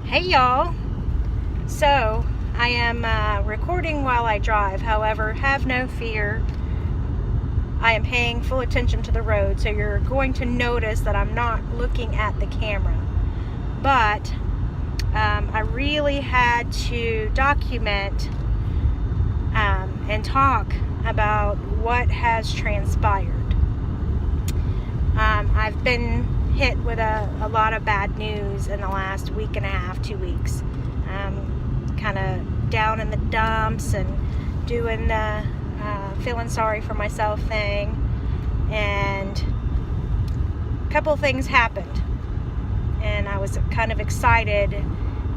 Hey y'all. So I am recording while I drive. However, have no fear. I am paying full attention to the road, so you're going to notice that I'm not looking at the camera. But I really had to document and talk about what has transpired. I've been hit with a lot of bad news in the last week and a half, 2 weeks. Kind of down in the dumps and doing the feeling sorry for myself thing, and a couple of things happened, and I was kind of excited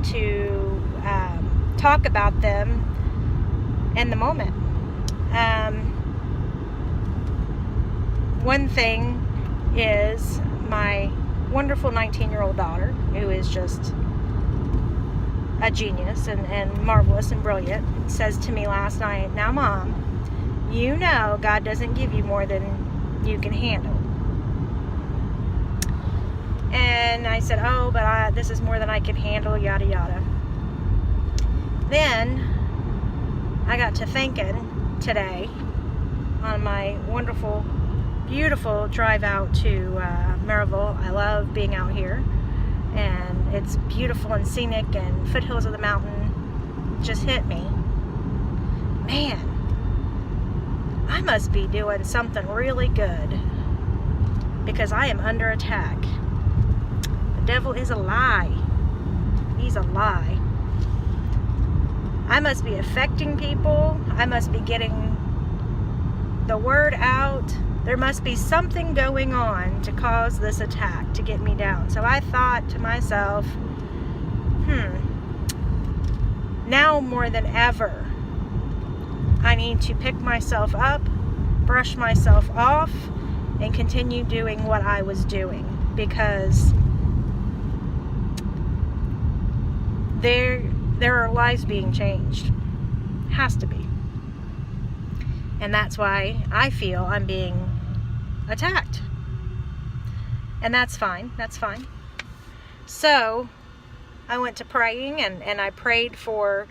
to talk about them in the moment. One thing is my wonderful 19-year-old daughter, who is just a genius and marvelous and brilliant, says to me last night, "Now, Mom, you know God doesn't give you more than you can handle." And I said, "Oh, but this is more than I can handle, yada yada." Then I got to thinking today on my wonderful, beautiful drive out to Maryville. I love being out here, and it's beautiful and scenic, and foothills of the mountain just hit me. Man, I must be doing something really good, because I am under attack. The devil is a lie. He's a lie. I must be affecting people. I must be getting the word out. There must be something going on to cause this attack, to get me down. So I thought to myself, now more than ever, I need to pick myself up, brush myself off, and continue doing what I was doing, because there are lives being changed. Has to be. And that's why I feel I'm being attacked. And that's fine. That's fine. So I went to praying, and I prayed for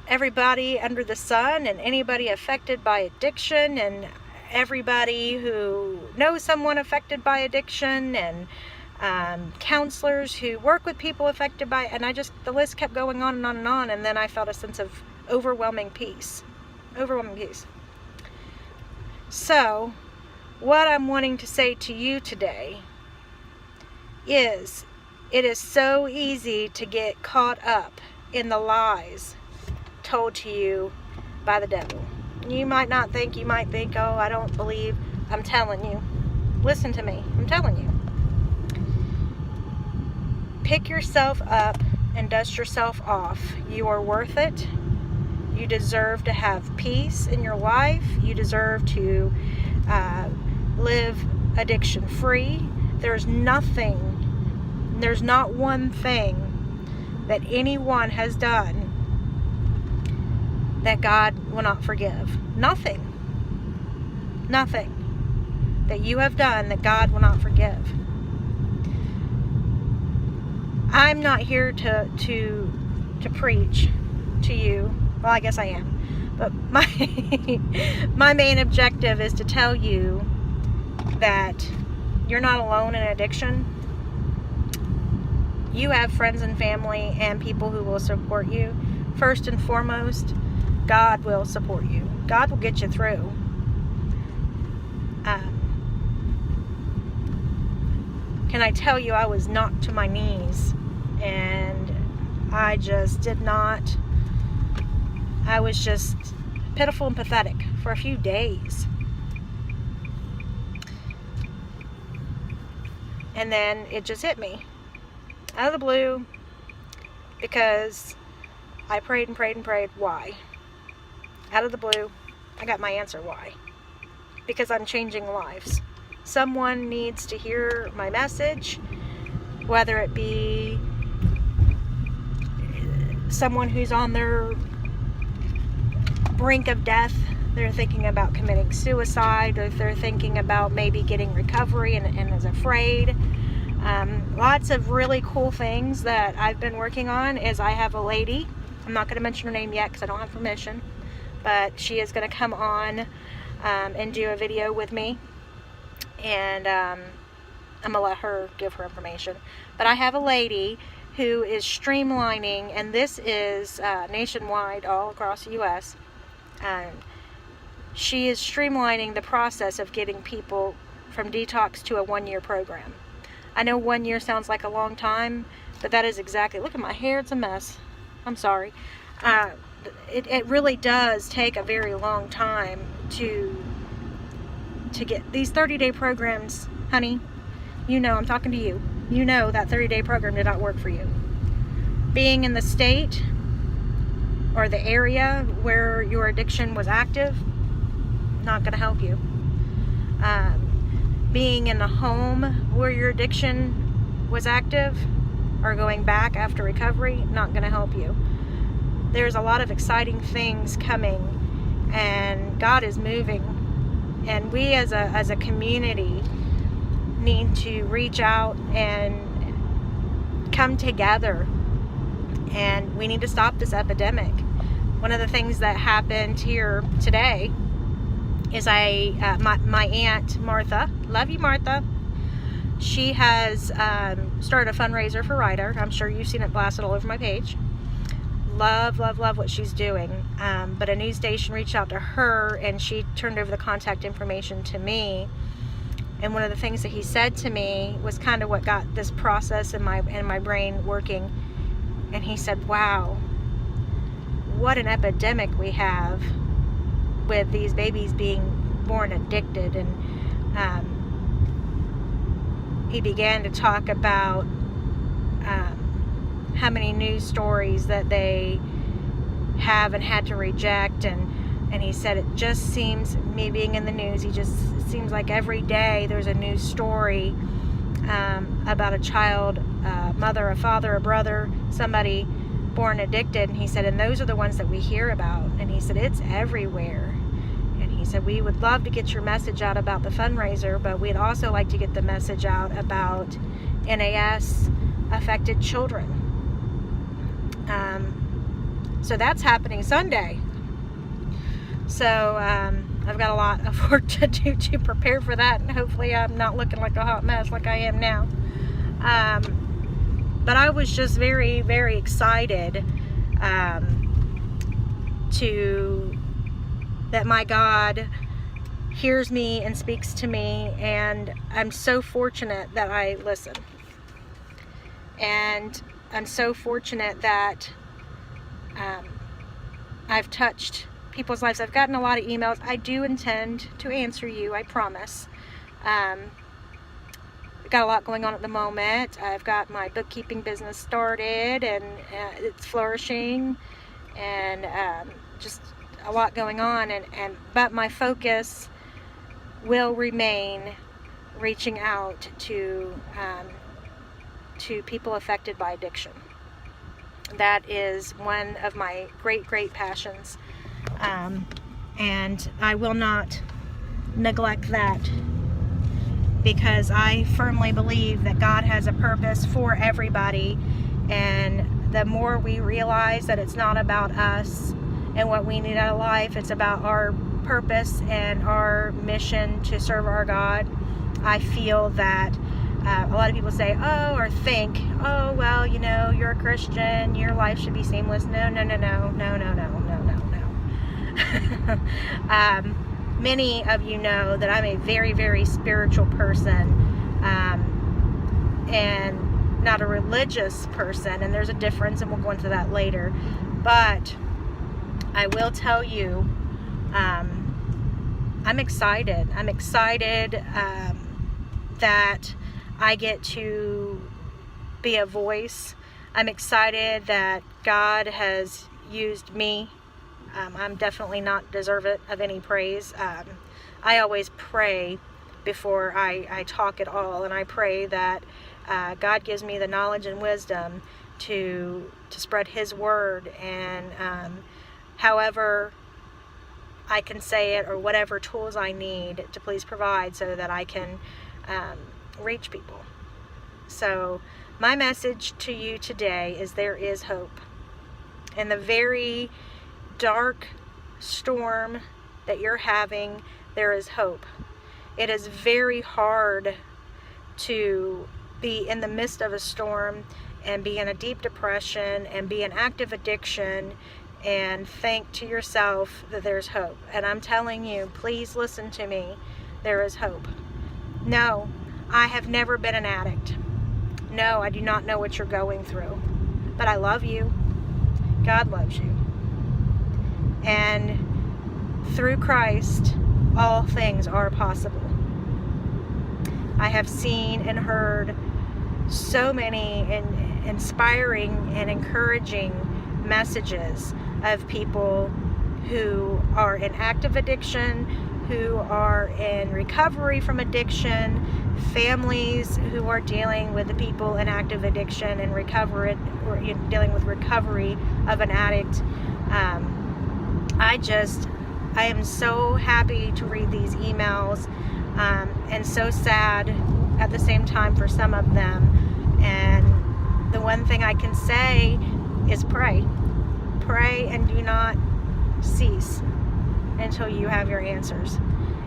everybody under the sun, and anybody affected by addiction, and everybody who knows someone affected by addiction, and counselors who work with people affected by it. And the list kept going on and on and on. And then I felt a sense of overwhelming peace. Overwhelming peace. So, what I'm wanting to say to you today is, it is so easy to get caught up in the lies told to you by the devil. You might not think, you might think, "Oh, I don't believe." I'm telling you. Listen to me. I'm telling you. Pick yourself up and dust yourself off. You are worth it. You deserve to have peace in your life. You deserve to live addiction free. There's not one thing that anyone has done that God will not forgive. Nothing that you have done that God will not forgive. I'm not here to preach to you. Well, I guess I am. But my main objective is to tell you that you're not alone in addiction. You have friends and family and people who will support you. First and foremost, God will support you. God will get you through. Can I tell you, I was knocked to my knees, and I just did not. I was just pitiful and pathetic for a few days. And then it just hit me out of the blue, because I prayed and prayed and prayed. Why? Out of the blue, I got my answer. Why? Because I'm changing lives. Someone needs to hear my message, whether it be someone who's on their brink of death, they're thinking about committing suicide, or they're thinking about maybe getting recovery and is afraid. Lots of really cool things that I've been working on is I have a lady, I'm not going to mention her name yet because I don't have permission, but she is going to come on and do a video with me, and I'm going to let her give her information. But I have a lady who is streamlining, and this is nationwide, all across the U.S. She is streamlining the process of getting people from detox to a 1-year program. I know 1 year sounds like a long time, but that is exactly, look at my hair, it's a mess. I'm sorry. It really does take a very long time to get these 30-day programs, honey. You know, I'm talking to you. You know that 30-day program did not work for you. Being in the state or the area where your addiction was active, not going to help you. Being in the home where your addiction was active or going back after recovery, not going to help you. There's a lot of exciting things coming, and God is moving, and we as a community need to reach out and come together, and we need to stop this epidemic. One of the things that happened here today is my Aunt Martha, love you Martha, she has started a fundraiser for Ryder. I'm sure you've seen it blasted all over my page. Love what she's doing. But a news station reached out to her, and she turned over the contact information to me. And one of the things that he said to me was kind of what got this process in my brain working. And he said, wow, what an epidemic we have with these babies being born addicted. And he began to talk about how many news stories that they have and had to reject, and he said it just seems, me being in the news, it seems like every day there's a news story about a child, a mother, a father, a brother, somebody born addicted. And he said, and those are the ones that we hear about. And he said, it's everywhere. And he said, we would love to get your message out about the fundraiser, but we'd also like to get the message out about NAS affected children. So that's happening Sunday. So I've got a lot of work to do to prepare for that, and hopefully I'm not looking like a hot mess like I am now. But I was just very, very excited that my God hears me and speaks to me, and I'm so fortunate that I listen. And I'm so fortunate that I've touched people's lives. I've gotten a lot of emails. I do intend to answer you, I promise. Got a lot going on at the moment. I've got my bookkeeping business started, and it's flourishing, and just a lot going on, but my focus will remain reaching out to people affected by addiction. That is one of my great passions, and I will not neglect that, because I firmly believe that God has a purpose for everybody, and the more we realize that it's not about us and what we need out of life, it's about our purpose and our mission to serve our God. I feel that a lot of people say, oh, or think, oh, well, you know, you're a Christian, your life should be seamless. No. Many of you know that I'm a very, very spiritual person, and not a religious person, and there's a difference, and we'll go into that later. But I will tell you, I'm excited. I'm excited that I get to be a voice. I'm excited that God has used me. I'm definitely not deserving of any praise. I always pray before I talk at all, and I pray that God gives me the knowledge and wisdom to spread His word, and however I can say it, or whatever tools I need to please provide so that I can reach people. So my message to you today is there is hope. In the very dark storm that you're having, there is hope. It is very hard to be in the midst of a storm and be in a deep depression and be in active addiction and think to yourself that there's hope. And I'm telling you, please listen to me, there is hope. No, I have never been an addict. No, I do not know what you're going through, but I love you. God loves you. And through Christ, all things are possible. I have seen and heard so many inspiring and encouraging messages of people who are in active addiction, who are in recovery from addiction, families who are dealing with the people in active addiction and recovery, or dealing with recovery of an addict. I am so happy to read these emails, and so sad at the same time for some of them. And the one thing I can say is pray. Pray and do not cease until you have your answers.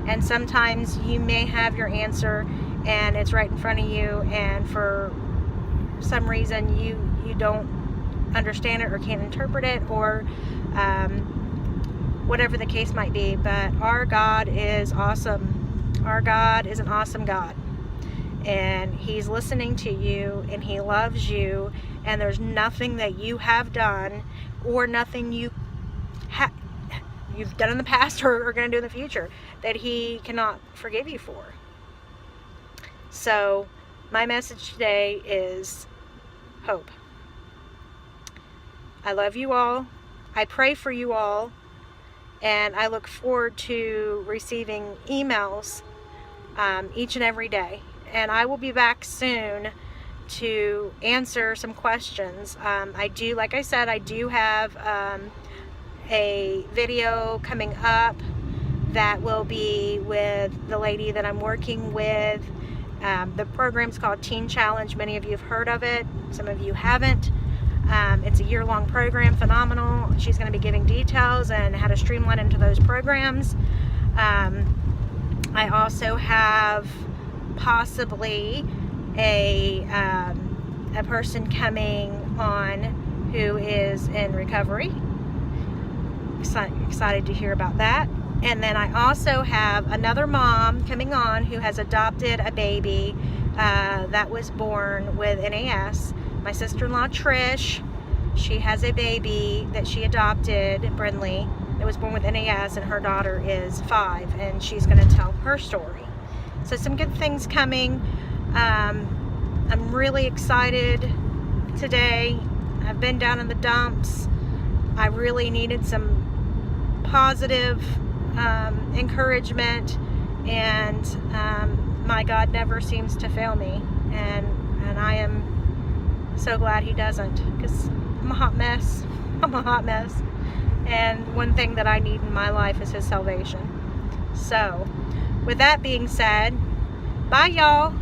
And sometimes you may have your answer and it's right in front of you, and for some reason you don't understand it or can't interpret it, or whatever the case might be. But our God is awesome. Our God is an awesome God, and He's listening to you, and He loves you, and there's nothing that you have done or nothing you've done in the past or are going to do in the future that He cannot forgive you for. So my message today is hope. I love you all. I pray for you all, and I look forward to receiving emails each and every day. And I will be back soon to answer some questions. Like I said, I do have a video coming up that will be with the lady that I'm working with. The program's called Teen Challenge. Many of you have heard of it. Some of you haven't. It's a year-long program, phenomenal. She's going to be giving details and how to streamline into those programs. I also have possibly a person coming on who is in recovery. Excited to hear about that. And then I also have another mom coming on who has adopted a baby that was born with NAS. My sister-in-law Trish, she has a baby that she adopted, Brindley, that was born with NAS, and her daughter is 5, and she's going to tell her story. So some good things coming. I'm really excited today. I've been down in the dumps. I really needed some positive encouragement, and my God never seems to fail me, and I am so glad He doesn't, because I'm a hot mess. I'm a hot mess, and one thing that I need in my life is His salvation. So with that being said, bye y'all.